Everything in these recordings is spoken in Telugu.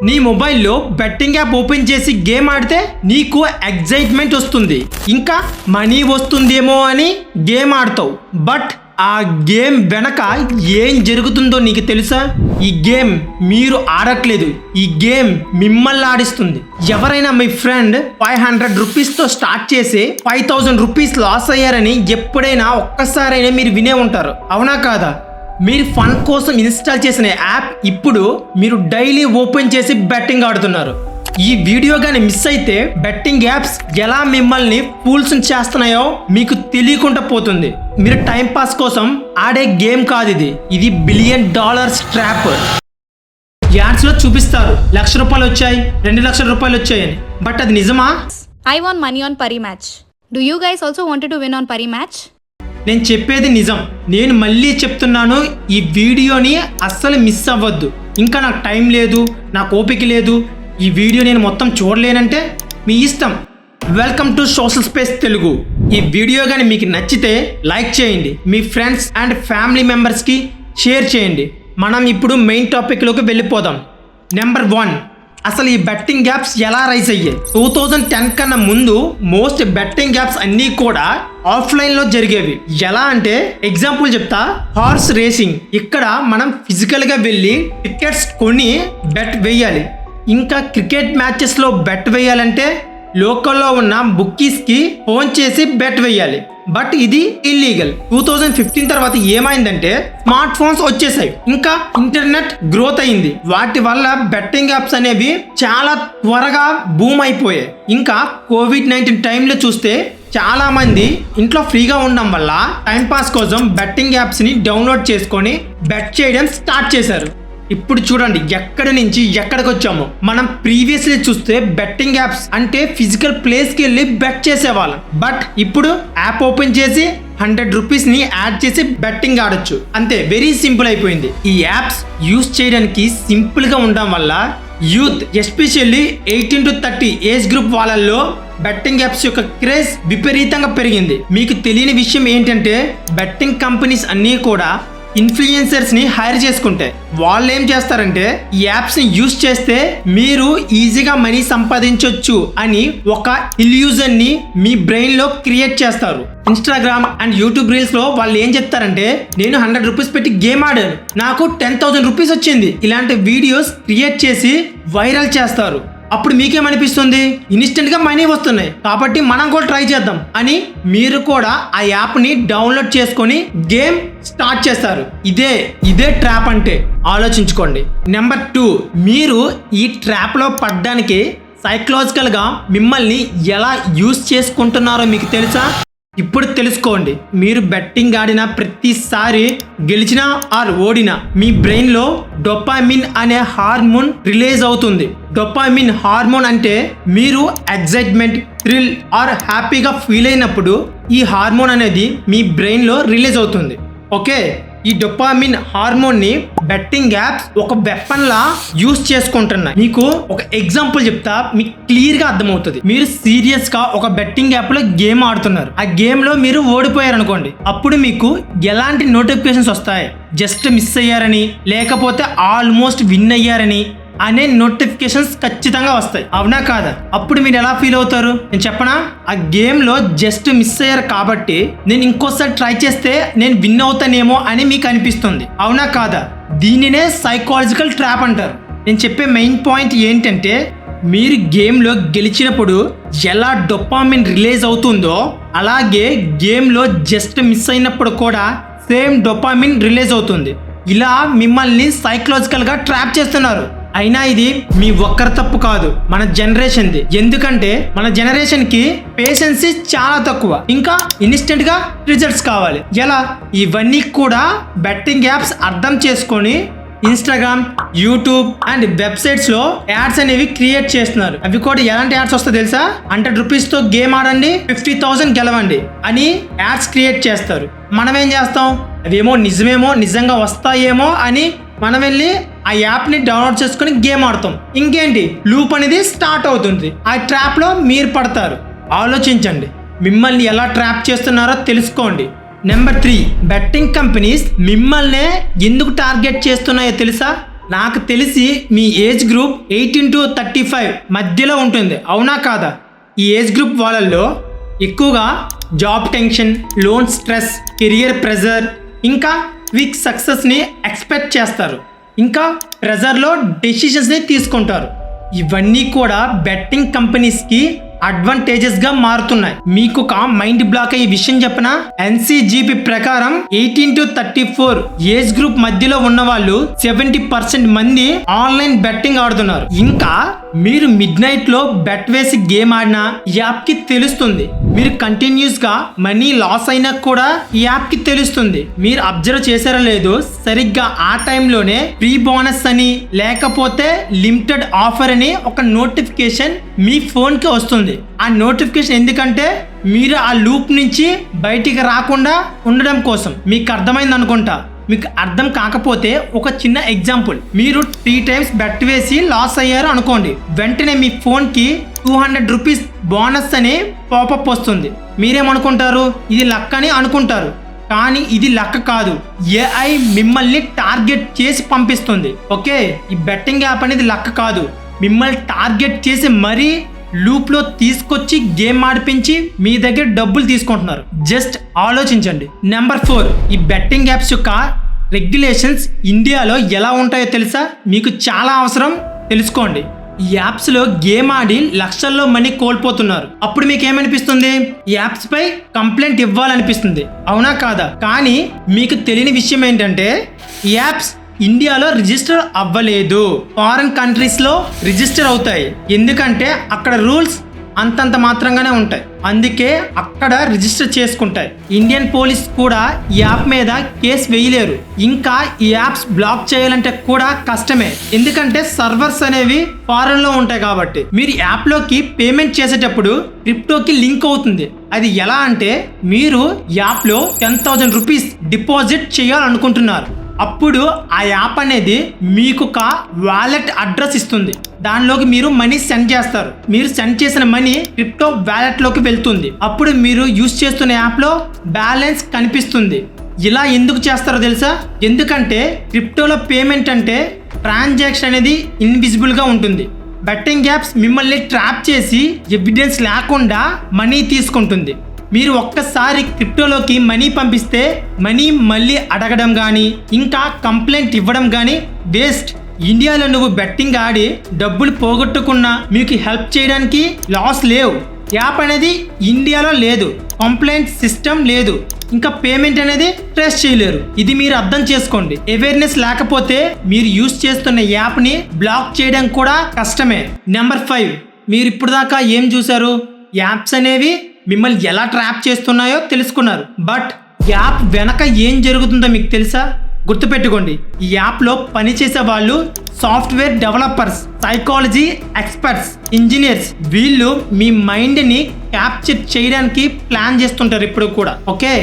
నీ మొబైల్లో బెట్టింగ్ యాప్ ఓపెన్ చేసి గేమ్ ఆడితే నీకు ఎగ్జైట్మెంట్ వస్తుంది, ఇంకా మనీ వస్తుందేమో అని గేమ్ ఆడతావు. బట్ ఆ గేమ్ వెనక ఏం జరుగుతుందో నీకు తెలుసా? ఈ గేమ్ మీరు ఆడట్లేదు, ఈ గేమ్ మిమ్మల్ని ఆడిస్తుంది. ఎవరైనా మీ ఫ్రెండ్ 500 రూపీస్తో స్టార్ట్ చేసి 5000 రూపీస్ లాస్ అయ్యారని ఎప్పుడైనా ఒక్కసారైనా మీరు వినే ఉంటారు, అవునా కాదా? మీరు ఫన్ కోసం ఇన్స్టాల్ చేసిన యాప్ ఇప్పుడు మీరు డైలీ ఓపెన్ చేసి బెట్టింగ్ ఆడుతున్నారు. ఈ వీడియో గాని మిస్ అయితే బెట్టింగ్ యాప్స్ ఎలా మిమ్మల్ని ఫూల్స్ చేస్తున్నాయో మీకు తెలియకుండా పోతుంది. మీరు టైం పాస్ కోసం ఆడే గేమ్ కాదు ఇది, ఇది $1 బిలియన్ ట్రాప్. యాడ్స్ లో చూపిస్తారు ₹1,00,000 వచ్చాయి, ₹2,00,000 వచ్చాయని. బట్ అది నిజమా? I won money on Pari match. Do you guys also wanted to win on Pari match? నేను చెప్పేది నిజం. నేను మళ్ళీ చెప్తున్నాను, ఈ వీడియోని అస్సలు మిస్ అవ్వద్దు. ఇంకా నాకు టైం లేదు, నాకు ఓపిక లేదు, ఈ వీడియో నేను మొత్తం చూడలేనంటే మీ ఇష్టం. Welcome to social space Telugu. ఈ వీడియో కానీ మీకు నచ్చితే లైక్ చేయండి, మీ ఫ్రెండ్స్ అండ్ ఫ్యామిలీ మెంబర్స్కి షేర్ చేయండి. మనం ఇప్పుడు మెయిన్ టాపిక్లోకి వెళ్ళిపోదాం. నెంబర్ 1, అసలు ఈ బెట్టింగ్ యాప్స్ ఎలా రైజ్ అయ్యాయి? 2010 కన్నా ముందు మోస్ట్ బెట్టింగ్ యాప్స్ అన్నీ కూడా ఆఫ్లైన్లో జరిగేవి. ఎలా అంటే ఎగ్జాంపుల్ చెప్తా, హార్స్ రేసింగ్. ఇక్కడ మనం ఫిజికల్గా వెళ్ళి టికెట్స్ కొని బెట్ వేయాలి. ఇంకా క్రికెట్ మ్యాచెస్లో బెట్ వేయాలంటే లోకల్లో ఉన్న బుక్కీస్కి ఫోన్ చేసి బెట్ వేయాలి. బట్ ఇది ఇల్లీగల్. 2015 తర్వాత ఏమైందంటే స్మార్ట్ ఫోన్స్ వచ్చేసాయి, ఇంకా ఇంటర్నెట్ గ్రోత్ అయింది. వాటి వల్ల బెట్టింగ్ యాప్స్ అనేవి చాలా త్వరగా బూమ్ అయిపోయాయి. ఇంకా COVID-19 టైంలో చూస్తే చాలా మంది ఇంట్లో ఫ్రీగా ఉండడం వల్ల టైంపాస్ కోసం బెట్టింగ్ యాప్స్ని డౌన్లోడ్ చేసుకొని బెట్ చేయడం స్టార్ట్ చేశారు. ఇప్పుడు చూడండి ఎక్కడి నుంచి ఎక్కడికి వచ్చాము. మనం ప్రీవియస్లీ చూస్తే బెట్టింగ్ యాప్స్ అంటే ఫిజికల్ ప్లేస్కి వెళ్ళి బెట్ చేసేవాళ్ళం. బట్ ఇప్పుడు యాప్ ఓపెన్ చేసి 100 రూపీస్ని యాడ్ చేసి బెట్టింగ్ ఆడొచ్చు, అంతే. వెరీ సింపుల్ అయిపోయింది. ఈ యాప్స్ యూస్ చేయడానికి సింపుల్గా ఉండడం వల్ల youth, especially 18 to 30 age group వాళ్ళల్లో బెట్టింగ్ యాప్స్ యొక్క క్రేజ్ విపరీతంగా పెరిగింది. మీకు తెలియని విషయం ఏంటంటే బెట్టింగ్ కంపెనీస్ అన్నీ కూడా ఇన్ఫ్లుయెన్సర్స్ ని హైర్ చేసుకుంటే వాళ్ళు ఏం చేస్తారంటే ఈ యాప్స్ ని యూస్ చేస్తే మీరు ఈజీగా మనీ సంపాదించవచ్చు అని ఒక ఇల్యూజన్ ని మీ బ్రెయిన్ లో క్రియేట్ చేస్తారు. ఇన్స్టాగ్రామ్ అండ్ యూట్యూబ్ రీల్స్ లో వాళ్ళు ఏం చెప్తారంటే, నేను 100 రూపీస్ పెట్టి గేమ్ ఆడాను, నాకు 10,000 రూపీస్ వచ్చింది. ఇలాంటి వీడియోస్ క్రియేట్ చేసి వైరల్ చేస్తారు. అప్పుడు మీకేమనిపిస్తుంది? ఇన్స్టెంట్ గా మనీ వస్తున్నాయి కాబట్టి మనం కూడా ట్రై చేద్దాం అని మీరు కూడా ఆ యాప్ ని డౌన్లోడ్ చేసుకొని గేమ్ స్టార్ట్ చేస్తారు. ఇదే ట్రాప్ అంటే, ఆలోచించుకోండి. నెంబర్ 2, మీరు ఈ ట్రాప్ లో పడ్డానికి సైకలాజికల్ గా మిమ్మల్ని ఎలా యూస్ చేసుకుంటున్నారో మీకు తెలుసా? ఇప్పుడు తెలుసుకోండి. మీరు బెట్టింగ్ ఆడిన ప్రతిసారి గెలిచినా ఆర్ ఓడినా మీ బ్రెయిన్ లో డోపామిన్ అనే హార్మోన్ రిలీజ్ అవుతుంది. డోపామిన్ హార్మోన్ అంటే మీరు ఎగ్జైట్మెంట్, థ్రిల్ ఆర్ హ్యాపీగా ఫీల్ అయినప్పుడు ఈ హార్మోన్ అనేది మీ బ్రెయిన్ లో రిలీజ్ అవుతుంది. ఓకే, ఈ డోపామిన్ హార్మోన్ ని బెట్టింగ్ యాప్స్ ఒక వెపన్ లా యూస్ చేసుకుంటున్నాయి. మీకు ఒక ఎగ్జాంపుల్ చెప్తా, మీకు క్లియర్ గా అర్థమవుతుంది. మీరు సీరియస్ గా ఒక బెట్టింగ్ యాప్ లో గేమ్ ఆడుతున్నారు. ఆ గేమ్ లో మీరు ఓడిపోయారు అనుకోండి, అప్పుడు మీకు ఎలాంటి నోటిఫికేషన్స్ వస్తాయి? జస్ట్ మిస్ అయ్యారని, లేకపోతే ఆల్మోస్ట్ విన్ అయ్యారని అనే నోటిఫికేషన్స్ ఖచ్చితంగా వస్తాయి, అవునా కాదా? అప్పుడు మీరు ఎలా ఫీల్ అవుతారు నేను చెప్పనా? ఆ గేమ్ లో జస్ట్ మిస్ అయ్యారు కాబట్టి నేను ఇంకోసారి ట్రై చేస్తే నేను విన్ అవుతానేమో అని మీకు అనిపిస్తుంది, అవునా కాదా? దీనినే సైకలాజికల్ ట్రాప్ అంటారు. నేను చెప్పే మెయిన్ పాయింట్ ఏంటంటే, మీరు గేమ్లో గెలిచినప్పుడు ఎలా డోపామిన్ రిలీజ్ అవుతుందో అలాగే గేమ్లో జస్ట్ మిస్ అయినప్పుడు కూడా సేమ్ డోపామిన్ రిలీజ్ అవుతుంది. ఇలా మిమ్మల్ని సైకలాజికల్గా ట్రాప్ చేస్తున్నారు. అయినా ఇది మీ ఒక్కరి తప్పు కాదు, మన జనరేషన్ది. ఎందుకంటే మన జనరేషన్కి పేషెన్సీ చాలా తక్కువ, ఇంకా ఇన్స్టెంట్గా రిజల్ట్స్ కావాలి. ఎలా? ఇవన్నీ కూడా బెట్టింగ్ యాప్స్ అర్థం చేసుకొని ఇన్స్టాగ్రామ్, యూట్యూబ్ అండ్ వెబ్సైట్స్ లో యాడ్స్ అనేవి క్రియేట్ చేస్తున్నారు. అవి కూడా ఎలాంటి యాడ్స్ వస్తాయో తెలుసా? 100 రూపీస్ తో గేమ్ ఆడండి, 50,000 గెలవండి అని యాడ్స్ క్రియేట్ చేస్తారు. మనం ఏం చేస్తాం? అవేమో నిజమేమో, నిజంగా వస్తాయేమో అని మనం వెళ్ళి ఆ యాప్ ని డౌన్లోడ్ చేసుకుని గేమ్ ఆడతాం. ఇంకేంటి, లూప్ అనేది స్టార్ట్ అవుతుంది. ఆ ట్రాప్ లో మీరు పడతారు. ఆలోచించండి, మిమ్మల్ని ఎలా ట్రాప్ చేస్తున్నారో తెలుసుకోండి. నెంబర్ 3, బెట్టింగ్ కంపెనీస్ మిమ్మల్నే ఎందుకు టార్గెట్ చేస్తున్నాయో తెలుసా? నాకు తెలిసి మీ ఏజ్ గ్రూప్ 18 to 35 మధ్యలో ఉంటుంది, అవునా కాదా? ఈ ఏజ్ గ్రూప్ వాళ్ళల్లో ఎక్కువగా job tension, loan stress, career pressure, ఇంకా క్విక్ సక్సెస్ని ఎక్స్పెక్ట్ చేస్తారు, ఇంకా ప్రెజర్లో డెసిషన్స్ని తీసుకుంటారు. ఇవన్నీ కూడా బెట్టింగ్ కంపెనీస్కి అడ్వాంటేజెస్గా మారుతున్నాయి. మీకు ఒక మైండ్ బ్లాక్ అయ్యే విషయం చెప్పనా? NCGP ప్రకారం 18 to 34 ఏజ్ గ్రూప్ మధ్యలో ఉన్న వాళ్ళు 70% మంది ఆన్లైన్ బెట్టింగ్ ఆడుతున్నారు. ఇంకా మీరు మిడ్ నైట్ లో బెట్ వేసి గేమ్ ఆడినా ఈ యాప్ కి తెలుస్తుంది. మీరు కంటిన్యూస్ గా మనీ లాస్ అయినా కూడా ఈ యాప్ కి తెలుస్తుంది. మీరు అబ్జర్వ్ చేశారో లేదో, సరిగ్గా ఆ టైంలోనే ప్రీ బోనస్ అని లేకపోతే లిమిటెడ్ ఆఫర్ అని ఒక నోటిఫికేషన్ మీ ఫోన్ కి వస్తుంది. ఆ నోటిఫికేషన్ ఎందుకంటే మీరు ఆ లూప్ నుంచి బయటికి రాకుండా ఉండడం కోసం. మీకు అర్థమైంది అనుకుంటా. మీకు అర్థం కాకపోతే ఒక చిన్న ఎగ్జాంపుల్. మీరు 3 times బెట్ వేసి లాస్ అయ్యారు అనుకోండి, వెంటనే మీ ఫోన్ కి 200 రూపీస్ బోనస్ అని పాపప్ వస్తుంది. మీరేమనుకుంటారు? ఇది లక్ అని అనుకుంటారు, కానీ ఇది లక్ కాదు. AI మిమ్మల్ని టార్గెట్ చేసి పంపిస్తుంది. ఓకే, ఈ బెట్టింగ్ యాప్ అనేది లక్ కాదు, మిమ్మల్ని టార్గెట్ చేసి మరీ లూప్ లో తీసుకొచ్చి గేమ్ ఆడిపించి మీ దగ్గర డబ్బులు తీసుకుంటున్నారు. జస్ట్ ఆలోచించండి. నెంబర్ 4, ఈ బెట్టింగ్ యాప్స్ యొక్క రెగ్యులేషన్స్ ఇండియాలో ఎలా ఉంటాయో తెలుసా? మీకు చాలా అవసరం, తెలుసుకోండి. ఈ యాప్స్ లో గేమ్ ఆడి లక్షల్లో మనీ కోల్పోతున్నారు. అప్పుడు మీకు ఏమనిపిస్తుంది? ఈ యాప్స్ పై కంప్లైంట్ ఇవ్వాలనిపిస్తుంది, అవునా కాదా? కానీ మీకు తెలియని విషయం ఏంటంటే ఈ యాప్స్ ఇండియాలో రిజిస్టర్ అవ్వలేదు. ఫారెన్ కంట్రీస్ లో రిజిస్టర్ అవుతాయి, ఎందుకంటే అక్కడ రూల్స్ అంతంత మాత్రంగానే ఉంటాయి, అందుకే అక్కడ రిజిస్టర్ చేసుకుంటాయి. ఇండియన్ పోలీస్ కూడా ఈ యాప్ మీద కేసు వేయలేరు. ఇంకా ఈ యాప్స్ బ్లాక్ చేయాలంటే కూడా కష్టమే, ఎందుకంటే సర్వర్స్ అనేవి ఫారెన్ లో ఉంటాయి కాబట్టి. మీరు యాప్ లోకి పేమెంట్ చేసేటప్పుడు క్రిప్టోకి లింక్ అవుతుంది. అది ఎలా అంటే, మీరు యాప్ లో 10,000 రూపీస్ డిపాజిట్ చేయాలనుకుంటున్నారు. అప్పుడు ఆ యాప్ అనేది మీకు ఒక వాలెట్ అడ్రస్ ఇస్తుంది. దానిలోకి మీరు మనీ సెండ్ చేస్తారు. మీరు సెండ్ చేసిన మనీ క్రిప్టో వ్యాలెట్ లోకి వెళ్తుంది. అప్పుడు మీరు యూజ్ చేస్తున్న యాప్ లో బ్యాలెన్స్ కనిపిస్తుంది. ఇలా ఎందుకు చేస్తారో తెలుసా? ఎందుకంటే క్రిప్టోలో పేమెంట్ అంటే ట్రాన్సాక్షన్ అనేది ఇన్విజిబుల్ గా ఉంటుంది. బెట్టింగ్ యాప్స్ మిమ్మల్ని ట్రాప్ చేసి ఎవిడెన్స్ లేకుండా మనీ తీసుకుంటుంది. మీరు ఒక్కసారి క్రిప్టోలోకి మనీ పంపిస్తే మనీ మళ్ళీ అడగడం కానీ ఇంకా కంప్లైంట్ ఇవ్వడం కానీ వేస్ట్. ఇండియాలో నువ్వు బెట్టింగ్ ఆడి డబ్బులు పోగొట్టుకున్నా మీకు హెల్ప్ చేయడానికి లాస్ లేవు. యాప్ అనేది ఇండియాలో లేదు, కంప్లైంట్ సిస్టమ్ లేదు, ఇంకా పేమెంట్ అనేది ట్రేస్ చేయలేరు. ఇది మీరు అర్థం చేసుకోండి. అవేర్నెస్ లేకపోతే మీరు యూజ్ చేస్తున్న యాప్ని బ్లాక్ చేయడం కూడా కష్టమే. నెంబర్ 5, మీరు ఇప్పుడు దాకా ఏం చూసారు? యాప్స్ అనేవి మిమ్మల్ని ఎలా ట్రాప్ చేస్తున్నాయో తెలుసుకున్నారు. బట్ యాప్ వెనక ఏం జరుగుతుందో మీకు తెలుసా? గుర్తుపెట్టుకోండి, ఈ యాప్లో పనిచేసే వాళ్ళు software developers, psychology experts, engineers. వీళ్ళు మీ మైండ్ని క్యాప్చర్ చేయడానికి ప్లాన్ చేస్తుంటారు ఇప్పుడు కూడా. ఓకే,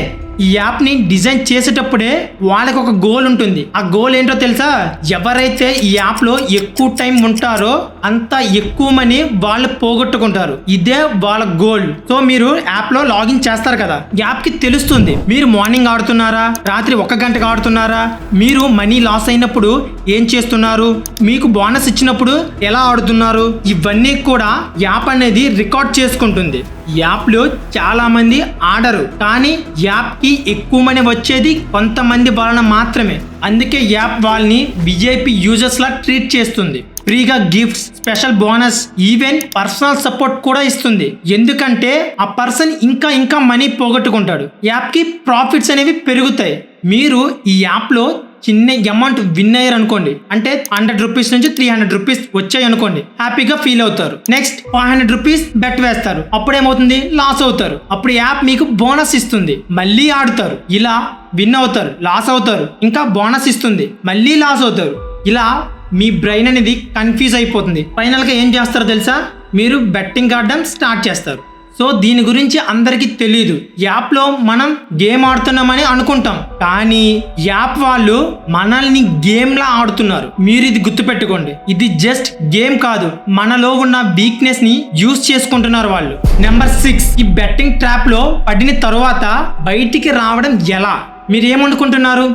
ఈ యాప్ని డిజైన్ చేసేటప్పుడే వాళ్ళకి ఒక గోల్ ఉంటుంది. ఆ గోల్ ఏంటో తెలుసా? ఎవరైతే ఈ యాప్లో ఎక్కువ టైం ఉంటారో అంత ఎక్కువ మనీ వాళ్ళు పోగొట్టుకుంటారు. ఇదే వాళ్ళ గోల్. సో మీరు యాప్లో లాగిన్ చేస్తారు కదా, యాప్కి తెలుస్తుంది మీరు మార్నింగ్ ఆడుతున్నారా, రాత్రి 1 గంటకు ఆడుతున్నారా, మీరు మనీ లాస్ అయినప్పుడు ఏం చేస్తున్నారు, మీకు బోనస్ ఇచ్చినప్పుడు ఎలా ఆడుతున్నారు. ఇవన్నీ కూడా యాప్ అనేది రికార్డ్ చేసుకుంటుంది. యాప్లో చాలా మంది ఆడరు, కానీ యాప్ కి ఎక్కువ మనీ వచ్చేది కొంతమంది వలన మాత్రమే. అందుకే యాప్ వాళ్ళని VIP యూజర్స్ లా ట్రీట్ చేస్తుంది. ఫ్రీగా gifts, special bonus, even personal support కూడా ఇస్తుంది. ఎందుకంటే ఆ పర్సన్ ఇంకా మనీ పోగొట్టుకుంటాడు. యాప్ కి ప్రాఫిట్స్ అనేవి పెరుగుతాయి. మీరు ఈ యాప్ లో చిన్న అమౌంట్ విన్ అయ్యారు అనుకోండి, అంటే 100 రూపీస్ నుంచి 300 రూపీస్ వచ్చాయి అనుకోండి, హ్యాపీగా ఫీల్ అవుతారు. నెక్స్ట్ 500 రూపీస్ బెట్ వేస్తారు, అప్పుడు ఏమవుతుంది? లాస్ అవుతారు. అప్పుడు యాప్ మీకు బోనస్ ఇస్తుంది, మళ్ళీ ఆడుతారు. ఇలా విన్ అవుతారు, లాస్ అవుతారు, ఇంకా బోనస్ ఇస్తుంది, మళ్ళీ లాస్ అవుతారు. ఇలా మీ బ్రెయిన్ అనేది కన్ఫ్యూజ్ అయిపోతుంది. ఫైనల్గా ఏం చేస్తారో తెలుసా? మీరు బెట్టింగ్ ఆడడం స్టార్ట్ చేస్తారు. సో దీని గురించి అందరికీ తెలియదు. యాప్లో మనం గేమ్ ఆడుతున్నామని అనుకుంటాం, కానీ యాప్ వాళ్ళు మనల్ని గేమ్లా ఆడుతున్నారు. మీరు ఇది గుర్తుపెట్టుకోండి. ఇది జస్ట్ గేమ్ కాదు, మనలో ఉన్న వీక్నెస్ ని యూజ్ చేసుకుంటున్నారు వాళ్ళు. నెంబర్ 6, ఈ బెట్టింగ్ ట్రాప్ లో పడిన తరువాత బయటికి రావడం ఎలా? మీరు ఏమనుకుంటున్నారు?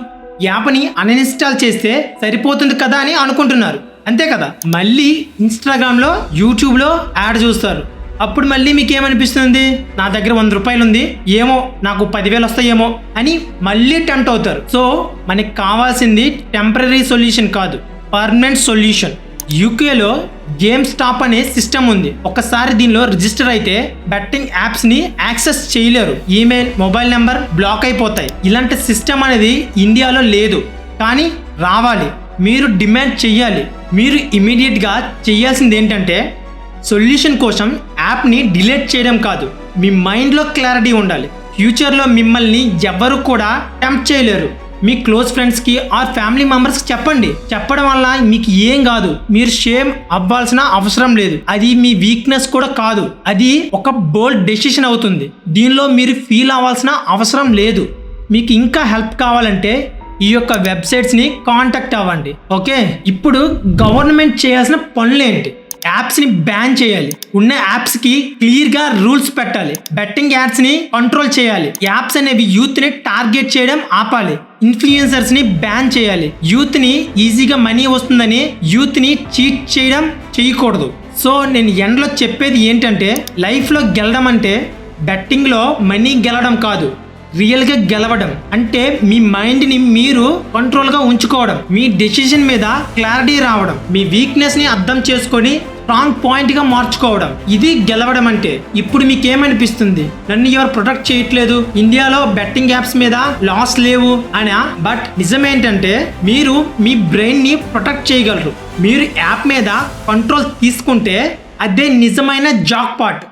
యాప్ని అన్ఇన్స్టాల్ చేస్తే సరిపోతుంది కదా అని అనుకుంటున్నారు, అంతే కదా. మళ్ళీ ఇన్స్టాగ్రామ్లో యూట్యూబ్లో యాడ్ చూస్తారు. అప్పుడు మళ్ళీ మీకు ఏమనిపిస్తుంది, నా దగ్గర 100 రూపాయలు ఉంది, ఏమో నాకు 10,000 వస్తాయేమో అని మళ్ళీ టెంప్ట్ అవుతారు. సో మనకి కావాల్సింది టెంపరీ సొల్యూషన్ కాదు, పర్మనెంట్ సొల్యూషన్. యూకేలో గేమ్ స్టాప్ అనే సిస్టమ్ ఉంది. ఒకసారి దీనిలో రిజిస్టర్ అయితే బెట్టింగ్ యాప్స్ ని యాక్సెస్ చేయలేరు, ఈమెయిల్ మొబైల్ నెంబర్ బ్లాక్ అయిపోతాయి. ఇలాంటి సిస్టమ్ అనేది ఇండియాలో లేదు, కానీ రావాలి. మీరు డిమాండ్ చెయ్యాలి. మీరు ఇమీడియట్గా చేయాల్సింది ఏంటంటే సొల్యూషన్ కోసం యాప్ని డిలీట్ చేయడం కాదు, మీ మైండ్లో క్లారిటీ ఉండాలి. ఫ్యూచర్లో మిమ్మల్ని ఎవరు కూడా టెంప్ట్ చేయలేరు. మీ క్లోజ్ ఫ్రెండ్స్కి ఆర్ ఫ్యామిలీ మెంబర్స్కి చెప్పండి. చెప్పడం వల్ల మీకు ఏం కాదు, మీరు షేమ్ అవ్వాల్సిన అవసరం లేదు. అది మీ వీక్నెస్ కూడా కాదు, అది ఒక బోల్డ్ డెసిషన్ అవుతుంది. దీనిలో మీరు ఫీల్ అవ్వాల్సిన అవసరం లేదు. మీకు ఇంకా హెల్ప్ కావాలంటే ఈ యొక్క వెబ్సైట్స్ని కాంటాక్ట్ అవ్వండి. ఓకే, ఇప్పుడు గవర్నమెంట్ చేయాల్సిన పనులేంటి? యాప్స్ని బ్యాన్ చేయాలి, ఉన్న యాప్స్కి క్లియర్గా రూల్స్ పెట్టాలి, బెట్టింగ్ యాడ్స్ని కంట్రోల్ చేయాలి, యాప్స్ అనేవి యూత్ని టార్గెట్ చేయడం ఆపాలి, ఇన్ఫ్లుయెన్సర్స్ని బ్యాన్ చేయాలి, యూత్ని ఈజీగా మనీ వస్తుందని యూత్ని చీట్ చేయడం చేయకూడదు. సో నేను ఎండ్లో చెప్పేది ఏంటంటే లైఫ్లో గెలడం అంటే బెట్టింగ్లో మనీ గెలవడం కాదు, రియల్గా గెలవడం. అంటే మీ మైండ్ని మీరు కంట్రోల్గా ఉంచుకోవడం, మీ డెసిషన్ మీద క్లారిటీ రావడం, మీ వీక్నెస్ని అర్థం చేసుకొని స్ట్రాంగ్ పాయింట్గా మార్చుకోవడం, ఇది గెలవడం అంటే. ఇప్పుడు మీకేమనిపిస్తుంది, నన్ను ఎవరు ప్రొటెక్ట్ చేయట్లేదు, ఇండియాలో బెట్టింగ్ యాప్స్ మీద లాస్ లేవు అని. బట్ నిజమేంటంటే మీరు మీ బ్రెయిన్ని ప్రొటెక్ట్ చేయగలరు. మీరు యాప్ మీద కంట్రోల్ తీసుకుంటే అదే నిజమైన జాక్ పాట్.